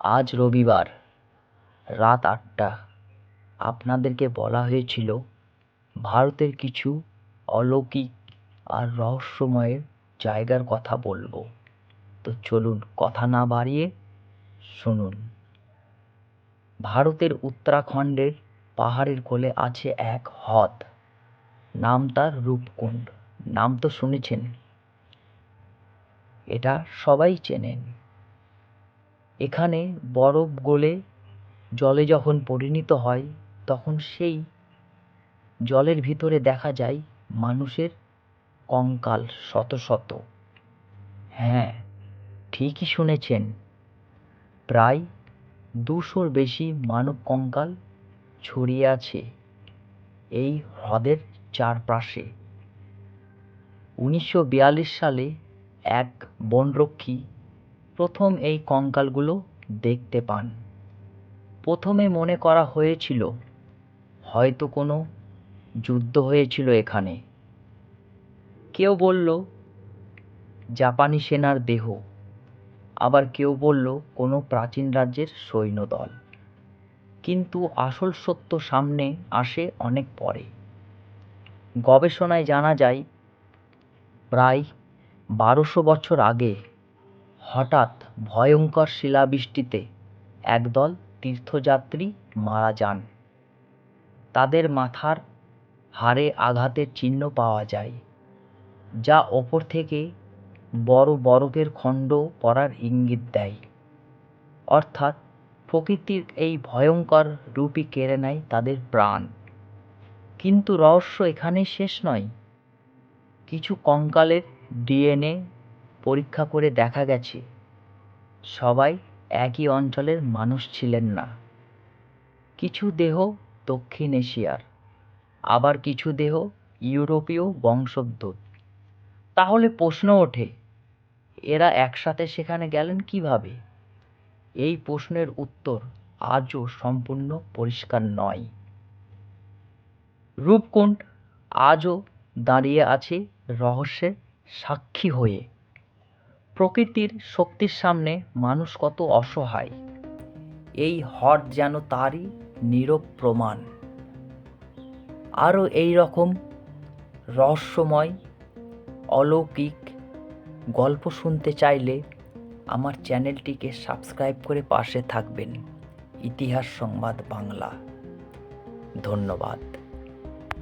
আজ রবিবার রাত ৮টা আপনাদেরকে বলা হয়েছিল ভারতের কিছু অলৌকিক আর রহস্যময়ের জায়গার কথা বলবো। তো চলুন কথা না বাড়িয়ে শুনুন। ভারতের উত্তরাখণ্ডের পাহাড়ের কোলে আছে এক হ্রদ, নাম তার রূপকুণ্ড। নাম তো শুনেছেন, এটা সবাই চেনেন। এখানে বরফ গলে জলে যখন পরিণত হয় তখন সেই জলের ভিতরে দেখা যায় মানুষের কঙ্কাল শত শত। হ্যাঁ, ঠিকই শুনেছেন, প্রায় ২০০-র বেশি মানব কঙ্কাল ছড়িয়ে আছে এই হ্রদের চারপাশে। ১৯৪২ সালে এক বনরক্ষী প্রথম এই কঙ্কালগুলো দেখতে পান। প্রথমে মনে করা হয়েছিল হয়তো কোনো যুদ্ধ হয়েছিল এখানে। কেউ বলল জাপানি সেনার দেহ, আবার কেউ বলল কোনো প্রাচীন রাজ্যের সৈন্যদল। কিন্তু আসল সত্য সামনে আসে অনেক পরে। গবেষণায় জানা যায় প্রায় ১২০০ বছর আগে হঠাৎ ভয়ঙ্কর শিলাবৃষ্টিতে একদল তীর্থযাত্রী মারা যান। তাদের মাথার হাড়ে আঘাতের চিহ্ন পাওয়া যায়, যা ওপর থেকে বড় বরফের খণ্ড পড়ার ইঙ্গিত দেয়। অর্থাৎ প্রকৃতির এই ভয়ঙ্কর রূপই কেড়ে নেয় তাদের প্রাণ। কিন্তু রহস্য এখানেই শেষ নয়। কিছু কঙ্কালের ডিএনএ পরীক্ষা করে দেখা গেছে সবাই একই অঞ্চলের মানুষ ছিলেন না। কিছু দেহ দক্ষিণ এশিয়ার, আবার কিছু দেহ ইউরোপীয় বংশোদ্ভূত। তাহলে প্রশ্ন ওঠে, এরা একসাথে সেখানে গেলেন কিভাবে? এই প্রশ্নের উত্তর আজও সম্পূর্ণ পরিষ্কার নয়। রূপকুণ্ড আজও দাঁড়িয়ে আছে রহস্যের সাক্ষী হয়ে। প্রকৃতির শক্তির সামনে মানুষ কত অসহায়, এই হ্রদ যেন তারই নীরব প্রমাণ। আরও এই রকম রহস্যময় অলৌকিক গল্প শুনতে চাইলে আমার চ্যানেলটিকে সাবস্ক্রাইব করে পাশে থাকবেন। ইতিহাস সংবাদ বাংলা। ধন্যবাদ।